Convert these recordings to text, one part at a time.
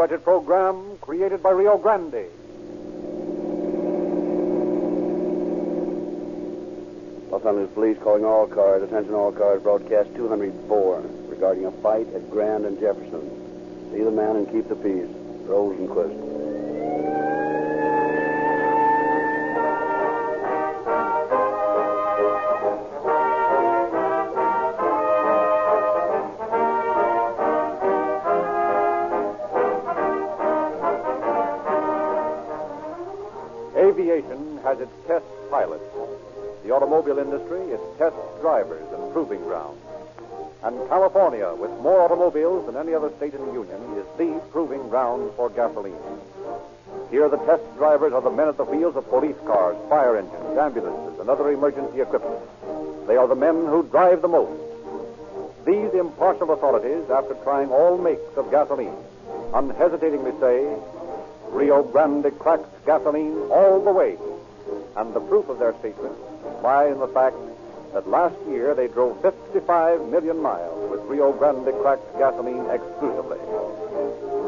copyrighted program created by Rio Grande. Los Angeles Police calling all cars. Attention all cars. Broadcast 204 regarding a fight at Grand and Jefferson. See the man and keep the peace. Rosenquist. Aviation has its test pilots. The automobile industry, its test drivers and proving grounds. And California, with more automobiles than any other state in the Union, is the proving ground for gasoline. Here, the test drivers are the men at the wheels of police cars, fire engines, ambulances, and other emergency equipment. They are the men who drive the most. These impartial authorities, after trying all makes of gasoline, unhesitatingly say, Rio Grande cracks gasoline all the way. And the proof of their statement lies in the fact that last year they drove 55 million miles with Rio Grande cracked gasoline exclusively.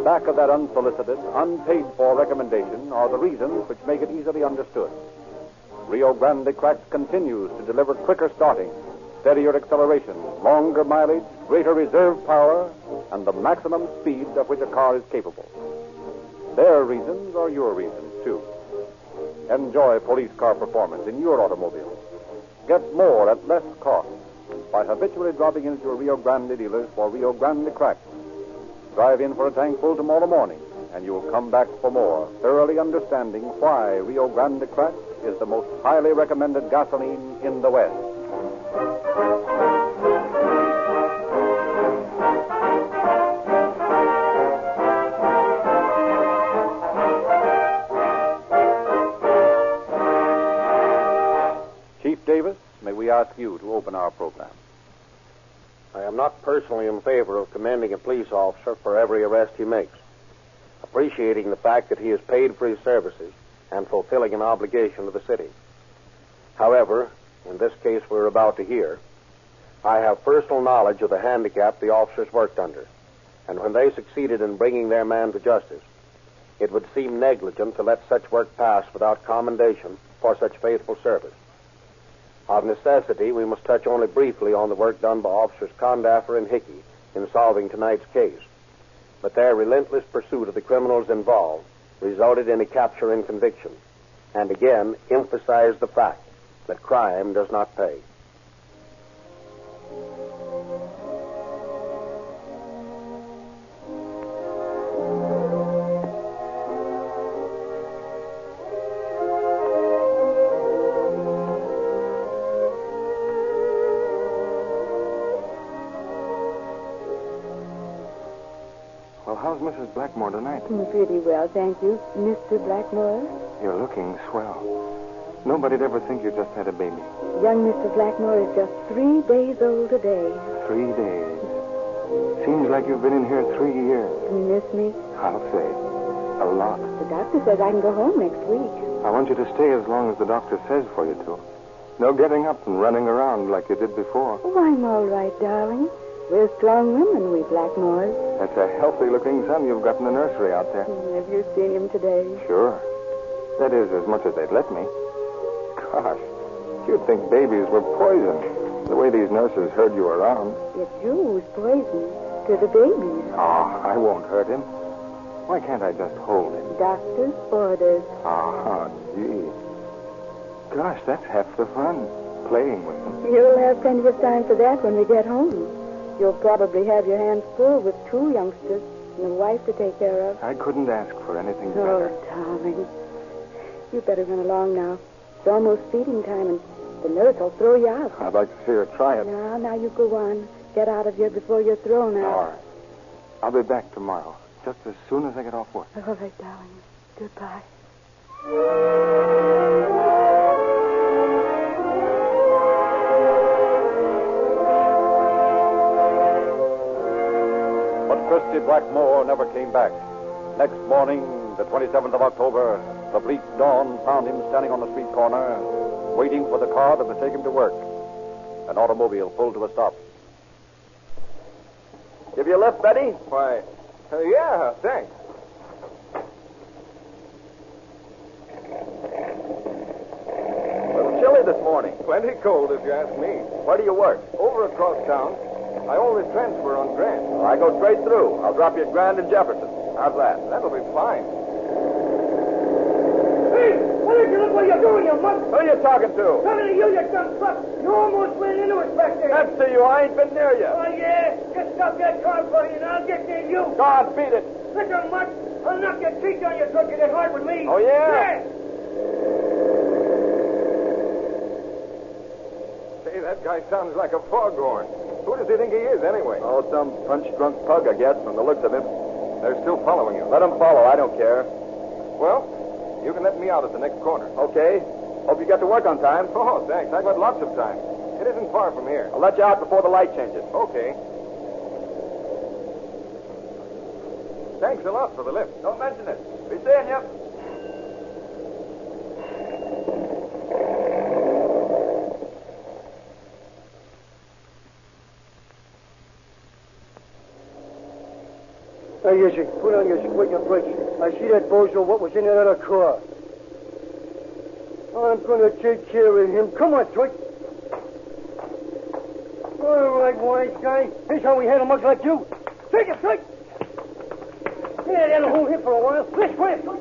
Back of that unsolicited, unpaid-for recommendation are the reasons which make it easily understood. Rio Grande cracked continues to deliver quicker starting, steadier acceleration, longer mileage, greater reserve power, and the maximum speed of which a car is capable. Their reasons are your reasons, too. Enjoy police car performance in your automobile. Get more at less cost by habitually dropping into your Rio Grande dealers for Rio Grande crack. Drive in for a tank full tomorrow morning, and you'll come back for more, thoroughly understanding why Rio Grande crack is the most highly recommended gasoline in the West. Davis, may we ask you to open our program? I am not personally in favor of commending a police officer for every arrest he makes, appreciating the fact that he is paid for his services and fulfilling an obligation to the city. However, in this case we're about to hear, I have personal knowledge of the handicap the officers worked under, and when they succeeded in bringing their man to justice, it would seem negligent to let such work pass without commendation for such faithful service. Of necessity, we must touch only briefly on the work done by Officers Condaffer and Hickey in solving tonight's case. But their relentless pursuit of the criminals involved resulted in a capture and conviction, and again emphasized the fact that crime does not pay. How's Mrs. Blackmore tonight? Pretty well, thank you. Mr. Blackmore? You're looking swell. Nobody'd ever think you just had a baby. Young Mr. Blackmore is just 3 days old today. 3 days. Seems like you've been in here 3 years. You miss me? I'll say. A lot. The doctor says I can go home next week. I want you to stay as long as the doctor says for you to. No getting up and running around like you did before. Oh, I'm all right, darling. We're strong women, we Blackmores. That's a healthy-looking son you've got in the nursery out there. Have you seen him today? Sure. That is, as much as they'd let me. Gosh, you'd think babies were poison, the way these nurses herd you around. It's you who's poison to the babies. Oh, I won't hurt him. Why can't I just hold him? Doctor's orders. Ah, gee. Gosh, that's half the fun, playing with him. You'll have plenty of time for that when we get home. You'll probably have your hands full with 2 youngsters and a wife to take care of. I couldn't ask for anything better. Oh, darling. You better run along now. It's almost feeding time, and the nurse will throw you out. I'd like to see her try it. Now you go on. Get out of here before you're thrown out. All right. I'll be back tomorrow, just as soon as I get off work. All right, darling. Goodbye. Christy Blackmore never came back. Next morning, the 27th of October, the bleak dawn found him standing on the street corner, waiting for the car that would take him to work. An automobile pulled to a stop. Give you a lift, Betty? Why, yeah, thanks. morning? Plenty cold, if you ask me. Where do you work? Over across town. I always transfer on Grant. Well, I go straight through. I'll drop you at Grand and Jefferson. How's that? That'll be fine. Hey, why don't you look what you're doing, you mutt? Who are you talking to? Talking to you, you dumb fuck. You almost ran into us back there. That's to you. I ain't been near you. Oh, yeah? Just stop that car for you, and I'll get near you. Go on, beat it. Listen, mutt, I'll knock your teeth on your throat. You get hard with me. Oh, yeah? Yeah. Say, that guy sounds like a foghorn. Who does he think he is, anyway? Oh, some punch-drunk pug, I guess, from the looks of him. They're still following you. Let him follow. I don't care. Well, you can let me out at the next corner. Okay. Hope you get to work on time. Oh, thanks. I've got lots of time. It isn't far from here. I'll let you out before the light changes. Okay. Thanks a lot for the lift. Don't mention it. Be seeing you. 'Hey, Izzy, put on your squeaker brakes. I see that bozo what was in that other car. I'm going to take care of him. Come on, Twig. All right, wise guy. Here's how we handle mugs like you. Take it, Twig. Yeah, that'll hold him for a while. Let's try it, Twig.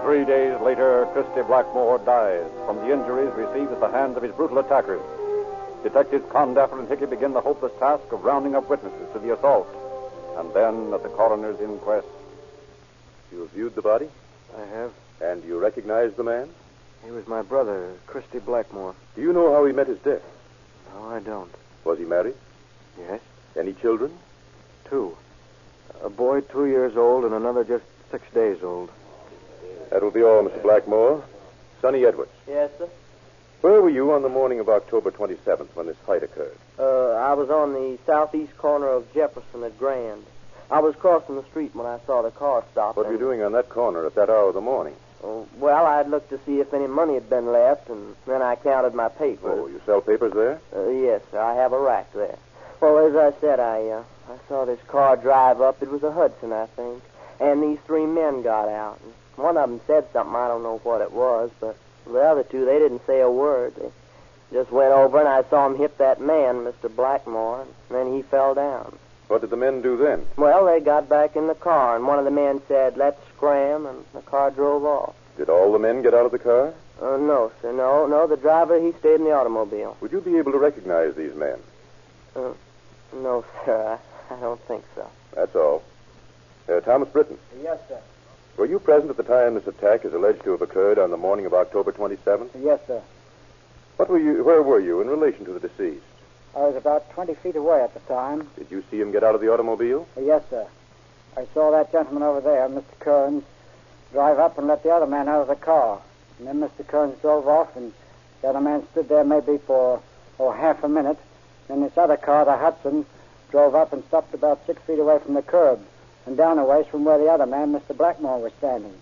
3 days later, Christy Blackmore dies from the injuries received at the hands of his brutal attackers. Detectives Condaffer and Hickey begin the hopeless task of rounding up witnesses to the assault. And then, at the coroner's inquest... You have viewed the body? I have. And you recognize the man? He was my brother, Christy Blackmore. Do you know how he met his death? No, I don't. Was he married? Yes? Any children? 2. A boy 2 years old and another just 6 days old. That will be all, Mr. Blackmore. Sonny Edwards. Yes, sir? Where were you on the morning of October 27th when this fight occurred? I was on the southeast corner of Jefferson at Grand. I was crossing the street when I saw the car stop. What were you doing on that corner at that hour of the morning? Well, I'd looked to see if any money had been left, and then I counted my papers. Oh, you sell papers there? Yes, sir. I have a rack there. Well, as I said, I saw this car drive up. It was a Hudson, I think. And these 3 men got out. One of them said something. I don't know what it was, but the other 2, they didn't say a word. They just went over, and I saw him hit that man, Mr. Blackmore, and then he fell down. What did the men do then? Well, they got back in the car, and one of the men said, "Let's scram," and the car drove off. Did all the men get out of the car? No, sir. No, the driver, he stayed in the automobile. Would you be able to recognize these men? No, sir. I don't think so. That's all. Thomas Britton. Yes, sir. Were you present at the time this attack is alleged to have occurred on the morning of October 27th? Yes, sir. Where were you in relation to the deceased? I was about 20 feet away at the time. Did you see him get out of the automobile? Yes, sir. I saw that gentleman over there, Mr. Kearns, drive up and let the other man out of the car. And then Mr. Kearns drove off, and the other man stood there maybe for half a minute. Then this other car, the Hudson, drove up and stopped about 6 feet away from the curb and down a ways from where the other man, Mr. Blackmore, was standing.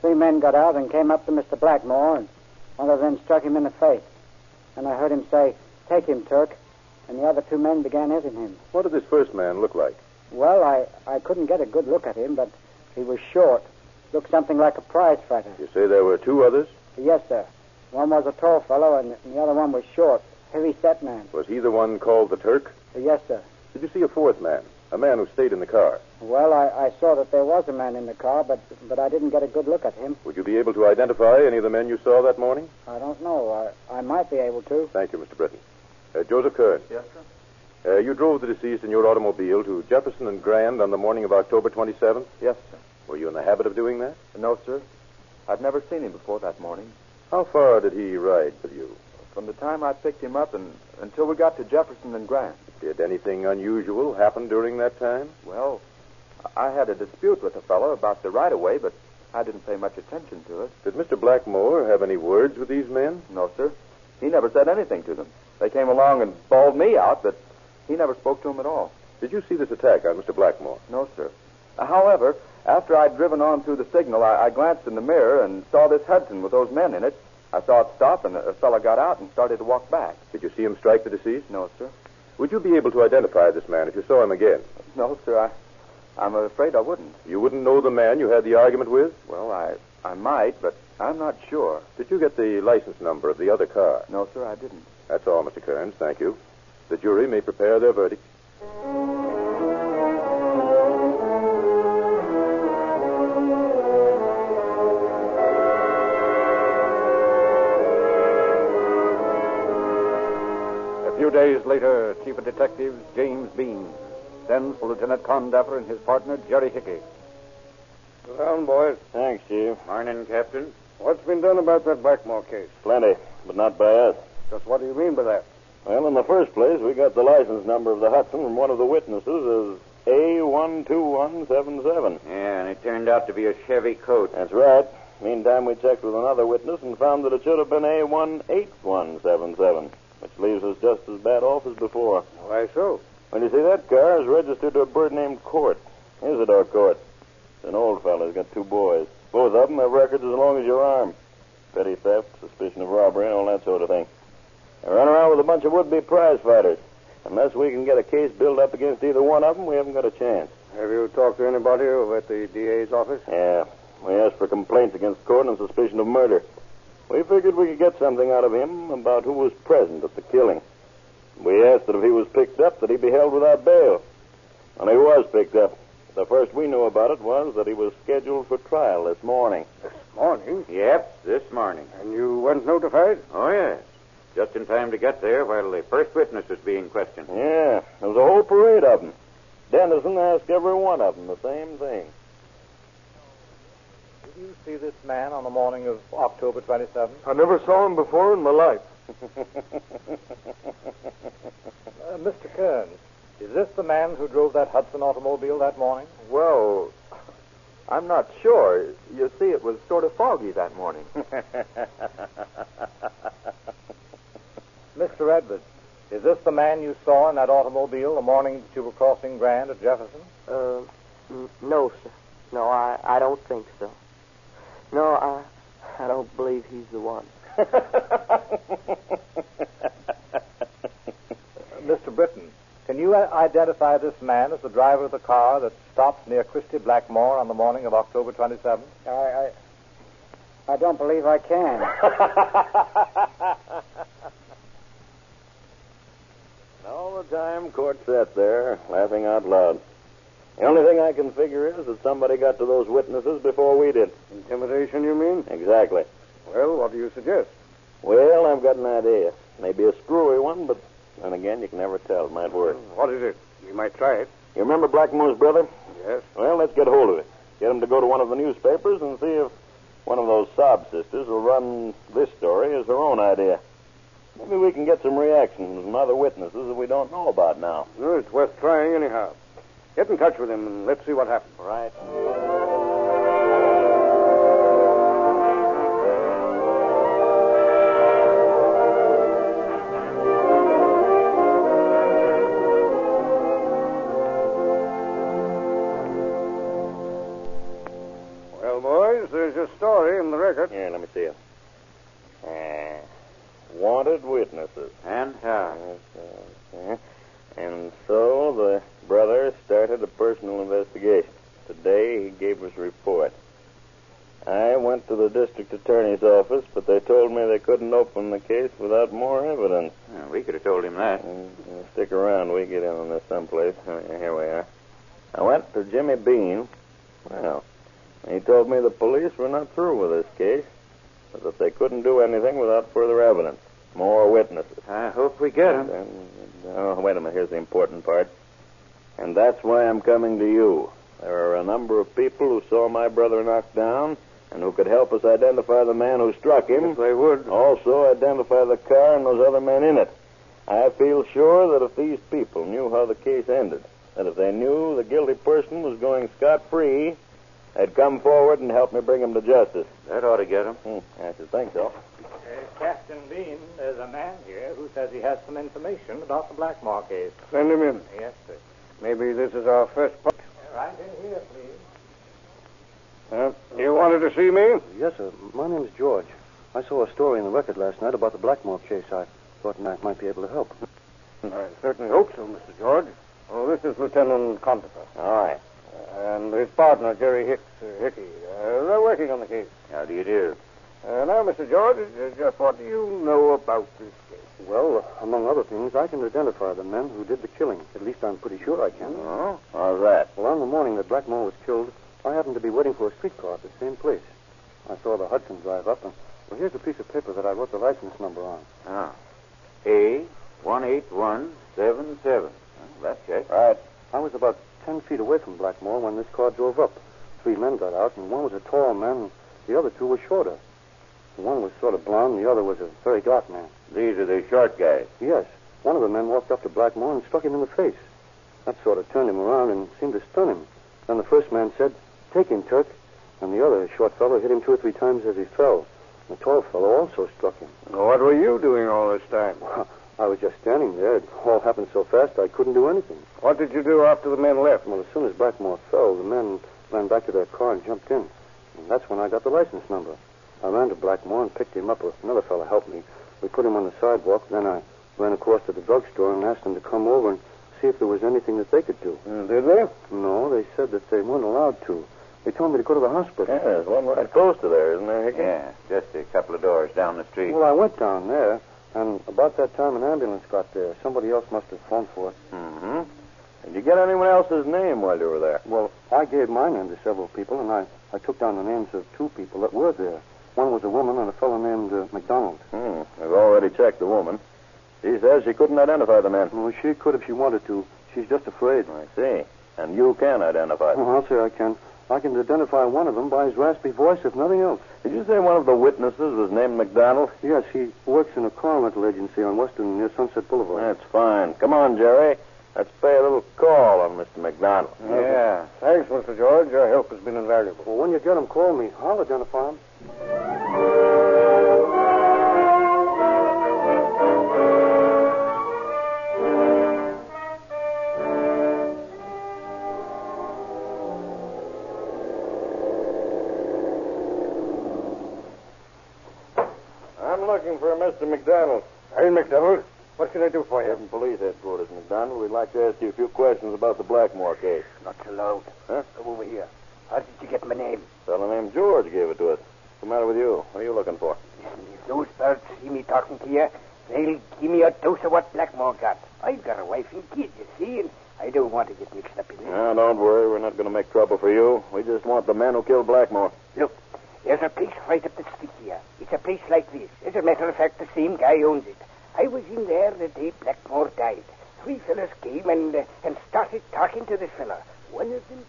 3 men got out and came up to Mr. Blackmore, and one of them struck him in the face. And I heard him say, "Take him, Turk." And the other 2 men began hitting him. What did this first man look like? Well, I couldn't get a good look at him, but he was short. Looked something like a prize fighter. You say there were 2 others? Yes, sir. One was a tall fellow, and the other one was short, heavy-set man. Was he the one called the Turk? Yes, sir. Did you see a 4th man? A man who stayed in the car? Well, I saw that there was a man in the car, but I didn't get a good look at him. Would you be able to identify any of the men you saw that morning? I don't know. I might be able to. Thank you, Mr. Britton. Joseph Kern. Yes, sir? You drove the deceased in your automobile to Jefferson and Grand on the morning of October 27th? Yes, sir. Were you in the habit of doing that? No, sir. I'd never seen him before that morning. How far did he ride with you? From the time I picked him up and until we got to Jefferson and Grand. Did anything unusual happen during that time? Well, I had a dispute with a fellow about the right-of-way, but I didn't pay much attention to it. Did Mr. Blackmore have any words with these men? No, sir. He never said anything to them. They came along and bawled me out, but he never spoke to them at all. Did you see this attack on Mr. Blackmore? No, sir. However, after I'd driven on through the signal, I glanced in the mirror and saw this Hudson with those men in it. I saw it stop, and a fellow got out and started to walk back. Did you see him strike the deceased? No, sir. Would you be able to identify this man if you saw him again? No, sir. I'm afraid I wouldn't. You wouldn't know the man you had the argument with? Well, I might, but I'm not sure. Did you get the license number of the other car? No, sir, I didn't. That's all, Mr. Kearns. Thank you. The jury may prepare their verdict. A few days later, Chief of Detectives James Bean sends for Lieutenant Condapper and his partner, Jerry Hickey. Sit down, boys. Thanks, Chief. Morning, Captain. What's been done about that Blackmore case? Plenty, but not by us. Just what do you mean by that? Well, in the first place, we got the license number of the Hudson from one of the witnesses as A12177. Yeah, and it turned out to be a Chevy Colt. That's right. Meantime, we checked with another witness and found that it should have been A18177, which leaves us just as bad off as before. Why so? Well, you see, that car is registered to a bird named Court. Isidore Court. It's an old fellow. He's got two boys. Both of them have records as long as your arm. Petty theft, suspicion of robbery, and all that sort of thing. They run around with a bunch of would-be prize fighters. Unless we can get a case built up against either one of them, we haven't got a chance. Have you talked to anybody over at the DA's office? Yeah. We asked for complaints against Court on suspicion of murder. We figured we could get something out of him about who was present at the killing. We asked that if he was picked up, that he be held without bail. And he was picked up. The first we knew about it was that he was scheduled for trial this morning. This morning? Yep, this morning. And you weren't notified? Oh, yes. Just in time to get there while the first witness was being questioned. Yeah, there was a whole parade of them. Dennison asked every one of them the same thing. Did you see this man on the morning of October 27th? I never saw him before in my life. Mr. Kearns, is this the man who drove that Hudson automobile that morning? Well, I'm not sure. You see, it was sort of foggy that morning. Mr. Edwards, is this the man you saw in that automobile the morning that you were crossing Grand at Jefferson? No, sir. No, I don't think so. No, I don't believe he's the one. Mr. Britton, can you identify this man as the driver of the car that stopped near Christie Blackmore on the morning of October 27th? I don't believe I can. All the time, Court sat there, laughing out loud. The only thing I can figure is that somebody got to those witnesses before we did. Intimidation, you mean? Exactly. Well, what do you suggest? Well, I've got an idea. Maybe a screwy one, but then again, you can never tell. It might work. What is it? We might try it. You remember Blackmore's brother? Yes. Well, let's get hold of it. Get him to go to one of the newspapers and see if one of those sob sisters will run this story as her own idea. Maybe we can get some reactions from other witnesses that we don't know about now. Well, it's worth trying anyhow. Get in touch with him and let's see what happens. Right. Well, boys, there's your story in the record. Here, let me see it. Wanted witnesses. And how? And so the brother started a personal investigation. Today he gave us a report. I went to the district attorney's office, but they told me they couldn't open the case without more evidence. We could have told him that. Stick around. We get in on this someplace. Here we are. I went to Jimmy Bean. Well, he told me the police were not through with this case, but that they couldn't do anything without further evidence. More witnesses. I hope we get him. Wait a minute. Here's the important part. And that's why I'm coming to you. There are a number of people who saw my brother knocked down and who could help us identify the man who struck him. If they would. Also identify the car and those other men in it. I feel sure that if these people knew how the case ended, that if they knew the guilty person was going scot-free, they'd come forward and help me bring him to justice. That ought to get him. I should think so. Captain Bean, there's a man here who says he has some information about the Blackmore case. Send him in. Yes, sir. Maybe this is our first part. Right in here, please. You wanted to see me? Yes, sir. My name's George. I saw a story in the record last night about the Blackmore case. I thought I might be able to help. I certainly hope so, Mr. George. Oh, this is Lieutenant Condon. partner, Jerry Hickey. They're working on the case. How do you do? Now, Mr. George, just what do you know about this case? Well, among other things, I can identify the men who did the killing. At least I'm pretty sure I can. Oh? How's that? Well, on the morning that Blackmore was killed, I happened to be waiting for a streetcar at the same place. I saw the Hudson drive up, and well, here's a piece of paper that I wrote the license number on. Ah. A18177. Well, that's it. Right. I was about 10 feet away from Blackmore when this car drove up. 3 men got out, and one was a tall man, and the other 2 were shorter. One was sort of blond, and the other was a very dark man. These are the short guys. Yes. One of the men walked up to Blackmore and struck him in the face. That sort of turned him around and seemed to stun him. Then the first man said, "Take him, Turk." And the other short fellow hit him 2 or 3 times as he fell. The tall fellow also struck him. What were you doing all this time? I was just standing there. It all happened so fast I couldn't do anything. What did you do after the men left? Well, as soon as Blackmore fell, the men ran back to their car and jumped in. And that's when I got the license number. I ran to Blackmore and picked him up. Another fellow helped me. We put him on the sidewalk. Then I ran across to the drugstore and asked them to come over and see if there was anything that they could do. Did they? No, they said that they weren't allowed to. They told me to go to the hospital. Yeah, there's one right close to there, isn't there, Hickey? Yeah, just a couple of doors down the street. Well, I went down there, and about that time an ambulance got there. Somebody else must have phoned for it. Mm-hmm. Did you get anyone else's name while you were there? Well, I gave my name to several people, and I took down the names of 2 people that were there. One was a woman and a fellow named McDonald. We've already checked the woman. She says she couldn't identify the men. Well, she could if she wanted to. She's just afraid. I see. And you can identify them. Well, I'll say I can. I can identify one of them by his raspy voice, if nothing else. Did you say one of the witnesses was named McDonald? Yes, he works in a car rental agency on Western near Sunset Boulevard. That's fine. Come on, Jerry. Let's pay a little call on Mr. McDonald. Yeah. Thanks, Mr. George. Your help has been invaluable. Well, when you get him, call me. I'll identify him. I'm looking for Mr. McDonald. Hey, McDonald. What can I do for you? From police headquarters, McDonald. We'd like to ask you a few questions about the Blackmore case. Not so loud. Huh? Come over here. How did you get my name? A fellow named George gave it to us. What's the matter with you? What are you looking for? Listen, if those birds see me talking to you, they'll give me a dose of what Blackmore got. I've got a wife and kid, you see, and I don't want to get mixed up in this. No, don't worry. We're not going to make trouble for you. We just want the man who killed Blackmore. Look, there's a place right up the street here. It's a place like this. As a matter of fact, the same guy owns it. I was in there the day Blackmore died. 3 fellas came and started talking to this fella. One of them...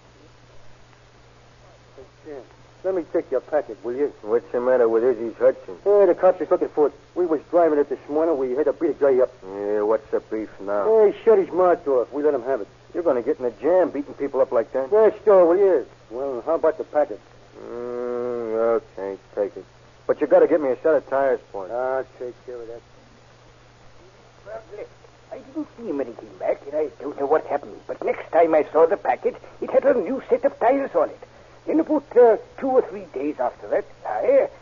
Let me take your packet, will you? What's the matter with Izzy's Hudson? Hey, the cops is looking for it. We was driving it this morning. We had to beat a guy up. Yeah, what's the beef now? Hey, shut his mouth off. We let him have it. You're going to get in a jam beating people up like that? Yeah, sure, will you? Well, how about the packet? Okay, take it. But you got to get me a set of tires for it. I'll take care of that. Well, I didn't see him when he came back, and I don't know what happened. But next time I saw the packet, it had a new set of tires on it. Then about 2 or 3 days after that,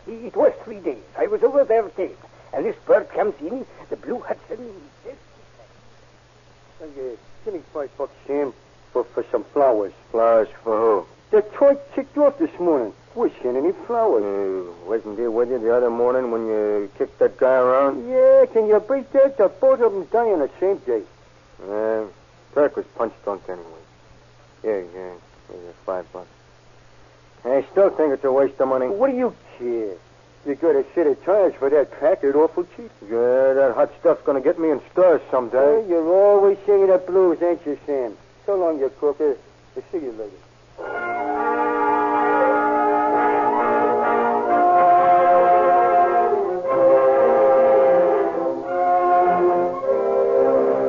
it was 3 days, I was over there again. And this bird comes in, the blue Hudson. Give me $5, Sam, for some flowers. Flowers for who? The toy kicked off this morning. We sent any flowers. Wasn't he with you the other morning when you kicked that guy around? Yeah, can you beat that? The both of them dying the same day. Turk was punched drunk anyway. Yeah, here's $5. I still think it's a waste of money. What do you care? You got a set of tires for that packet awful cheap. Yeah, that hot stuff's going to get me in stores someday. Well, you're always singing the blues, ain't you, Sam? So long, you croaker. I'll see you later.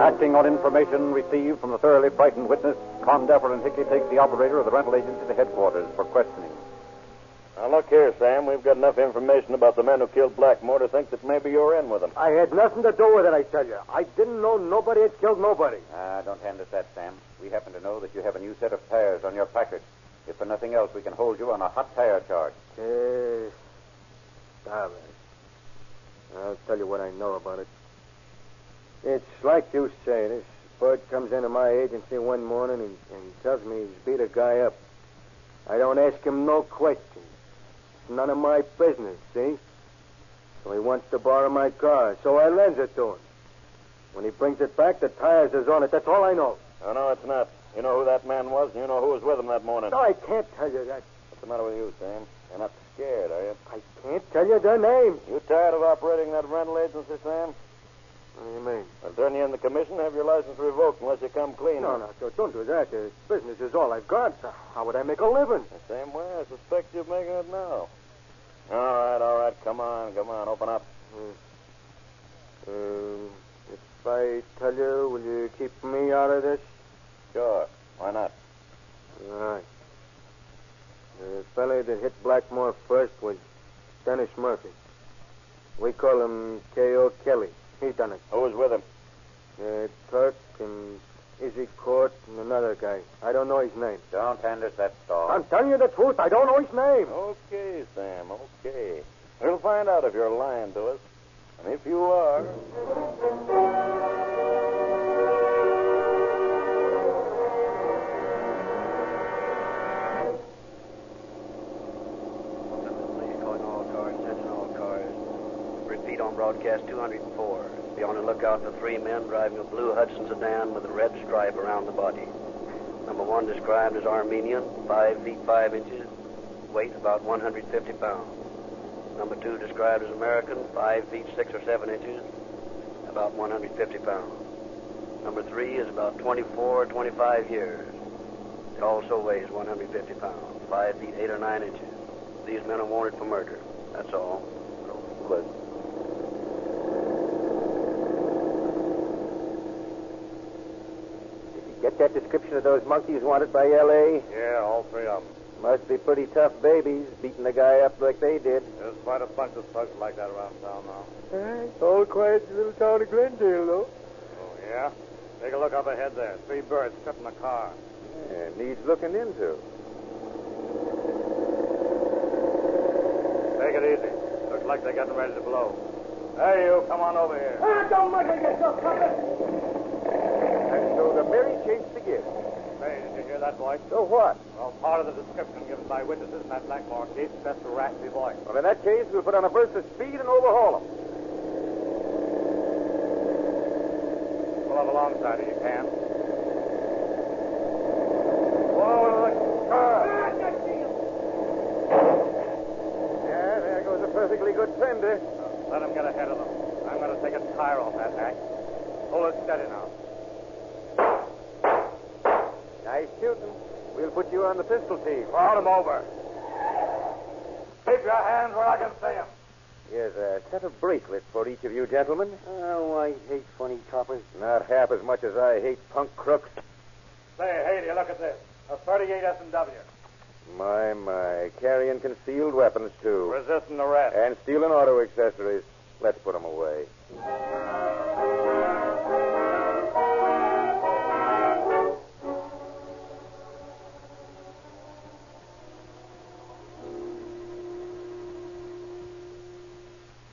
Acting on information received from the thoroughly frightened witness, Condeffer and Hickey take the operator of the rental agency to headquarters for questioning. Now, look here, Sam. We've got enough information about the men who killed Blackmore to think that maybe you're in with them. I had nothing to do with it, I tell you. I didn't know nobody had killed nobody. Don't hand us that, Sam. We happen to know that you have a new set of tires on your package. If for nothing else, we can hold you on a hot tire charge. Darling. I'll tell you what I know about it. It's like you say. This bird comes into my agency one morning and tells me he's beat a guy up. I don't ask him no questions. It's none of my business, see? So he wants to borrow my car, so I lends it to him. When he brings it back, the tires is on it. That's all I know. Oh, no, it's not. You know who that man was, and you know who was with him that morning. No, I can't tell you that. What's the matter with you, Sam? You're not scared, are you? I can't tell you their names. You tired of operating that rental agency, Sam? What do you mean? I'll turn you in the commission, have your license revoked unless you come clean. No, don't do that. Business is all I've got. How would I make a living? The same way I suspect you're making it now. All right. Come on. Open up. If I tell you, will you keep me out of this? Sure. Why not? All right. The fellow that hit Blackmore first was Dennis Murphy. We call him K.O. Kelly. He done it. Who was with him? Turk and Izzy Court and another guy. I don't know his name. Don't hand us that stall. I'm telling you the truth. I don't know his name. Okay, Sam, okay. We'll find out if you're lying to us. And if you are... On broadcast 204. Be on the lookout for 3 men driving a blue Hudson sedan with a red stripe around the body. Number 1 described as Armenian, 5 feet 5 inches, weight about 150 pounds. Number 2 described as American, 5 feet 6 or 7 inches, about 150 pounds. Number 3 is about 24 or 25 years. It also weighs 150 pounds, 5 feet 8 or 9 inches. These men are wanted for murder. That's all. Good. Get that description of those monkeys wanted by L.A.? Yeah, all 3 of them. Must be pretty tough babies, beating the guy up like they did. There's quite a bunch of thugs like that around town now. All quiet in the little town of Glendale, though. Oh, yeah? Take a look up ahead there. 3 birds stuck in the car. Yeah, needs looking into. Take it easy. Looks like they're getting ready to blow. Hey, you, come on over here. Don't muddle yourself, Papa. And so the merry chase begins. Hey, did you hear that voice? So what? Well, part of the description given by witnesses in that Blackmore case, that's a raspy voice. Well, in that case, we'll put on a burst of speed and overhaul them. Pull up alongside if you can. Whoa, the car! Yeah, there goes a perfectly good fender. Let him get ahead of them. I'm going to take a tire off that hack. Hold it steady now. Nice shooting. We'll put you on the pistol team. Crowd him over. Keep your hands where I can see them. Here's a set of bracelets for each of you gentlemen. Oh, I hate funny coppers. Not half as much as I hate punk crooks. Say, Haiti, look at this. A 38 S&W. My. Carrying concealed weapons, too. Resisting arrest. And stealing auto accessories. Let's put them away.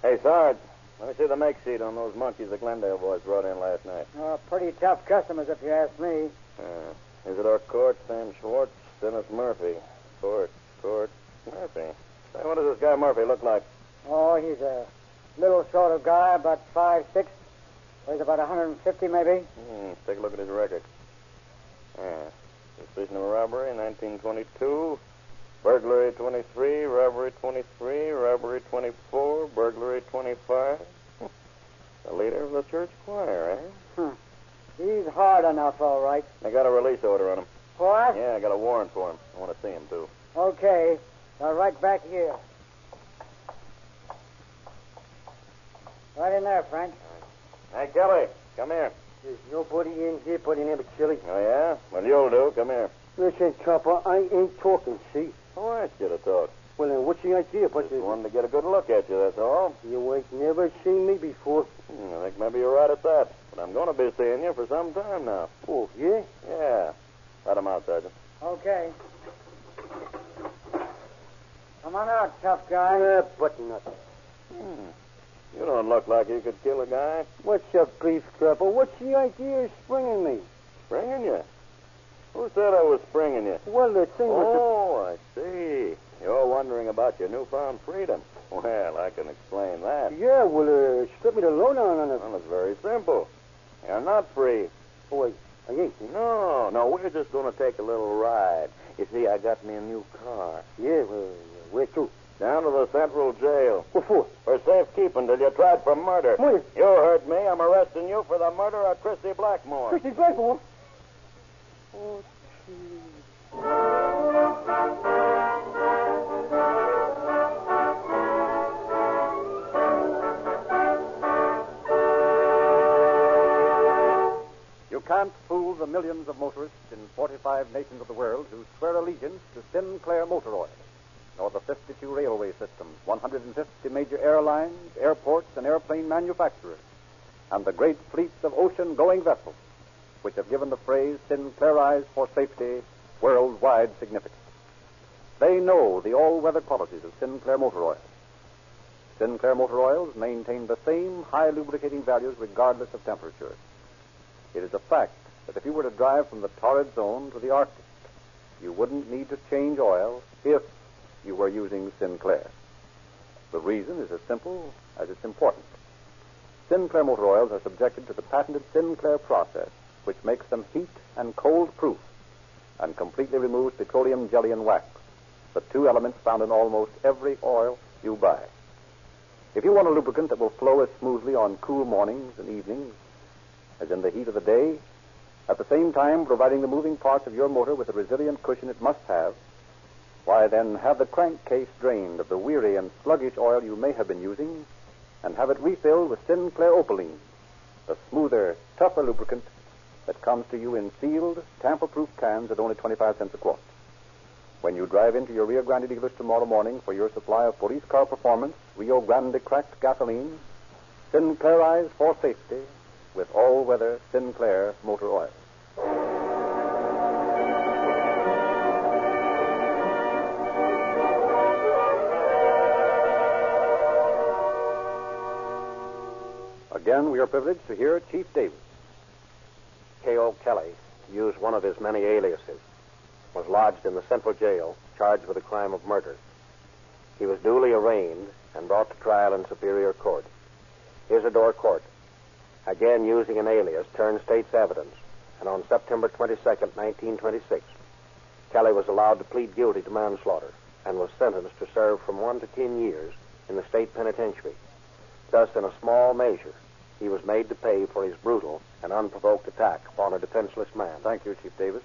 Hey, Sarge, let me see the make sheet on those monkeys the Glendale boys brought in last night. Pretty tough customers, if you ask me. Isidore Court, Sam Schwartz, Dennis Murphy. Court, Murphy. Say, what does this guy Murphy look like? Oh, he's a little sort of guy, about 5'6". Weighs about 150, maybe. Take a look at his record. Suspicion of robbery, 1922. Burglary, 23. Robbery, 23. Robbery, 24. Burglary, 25. The leader of the church choir, eh? He's hard enough, all right. I got a release order on him. What? Yeah, I got a warrant for him. I want to see him, too. Okay. Right back here. Right in there, Frank. Hey, Kelly, come here. There's nobody in here but in Chili. Oh, yeah? Well, you'll do. Come here. Listen, Copper, I ain't talking, see? Oh, I asked you to talk. Well, then, what's the idea? But just wanted to get a good look at you, that's all. You ain't never seen me before. I think maybe you're right at that. But I'm going to be seeing you for some time now. Oh, yeah? Yeah. Let him out, Sergeant. Okay. Come on out, tough guy. Button up. You don't look like you could kill a guy. What's up, beef crapper? What's the idea of springing me? Springing you? Who said I was springing you? Well, the thing was... Oh, I see. You're wondering about your newfound freedom. Well, I can explain that. Yeah, well, strip me the lowdown on it. Well, it's very simple. You're not free. Oh, wait. I ain't. No, we're just going to take a little ride. You see, I got me a new car. Yeah, well, where to? Down to the central jail. What for? For safekeeping till you're tried for murder. Murder? You heard me. I'm arresting you for the murder of Christy Blackmore. Christy Blackmore? Oh, gee. You can't fool the millions of motorists in 45 nations of the world who swear allegiance to Sinclair Motor Oil, nor the 52 railway systems, 150 major airlines, airports, and airplane manufacturers, and the great fleets of ocean-going vessels, which have given the phrase Sinclairized for safety worldwide significance. They know the all-weather qualities of Sinclair Motor Oil. Sinclair Motor Oils maintain the same high lubricating values regardless of temperature. It is a fact that if you were to drive from the torrid zone to the Arctic, you wouldn't need to change oil if you were using Sinclair. The reason is as simple as it's important. Sinclair motor oils are subjected to the patented Sinclair process, which makes them heat and cold proof and completely removes petroleum jelly and wax, the two elements found in almost every oil you buy. If you want a lubricant that will flow as smoothly on cool mornings and evenings as in the heat of the day, at the same time providing the moving parts of your motor with the resilient cushion it must have, why then have the crankcase drained of the weary and sluggish oil you may have been using and have it refilled with Sinclair Opaline, the smoother, tougher lubricant that comes to you in sealed, tamper-proof cans at only 25 cents a quart. When you drive into your Rio Grande dealers tomorrow morning for your supply of police car performance, Rio Grande cracked gasoline, Sinclairized for safety, with all-weather Sinclair motor oil. Again, we are privileged to hear Chief Davis. K.O. Kelly used one of his many aliases, was lodged in the central jail, charged with the crime of murder. He was duly arraigned and brought to trial in Superior Court. Isidore Court, again using an alias, turned state's evidence, and on September 22nd, 1926, Kelly was allowed to plead guilty to manslaughter and was sentenced to serve from 1 to 10 years in the state penitentiary. Thus, in a small measure, he was made to pay for his brutal and unprovoked attack upon a defenseless man. Thank you, Chief Davis.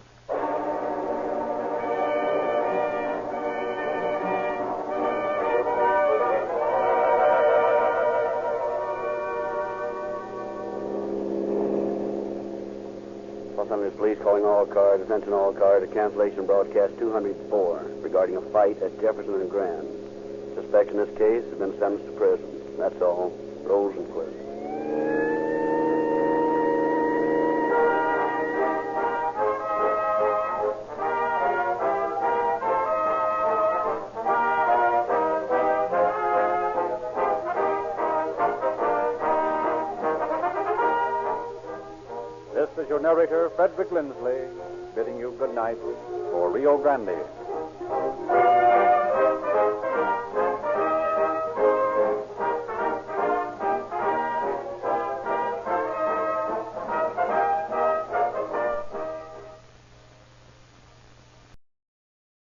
Los Angeles Police calling all cars, attention all cars, to cancellation broadcast 204 regarding a fight at Jefferson and Grand. Suspect in this case has been sentenced to prison. That's all. Rosenquist. This is your narrator, Frederick Lindsley, bidding you good night for Rio Grande.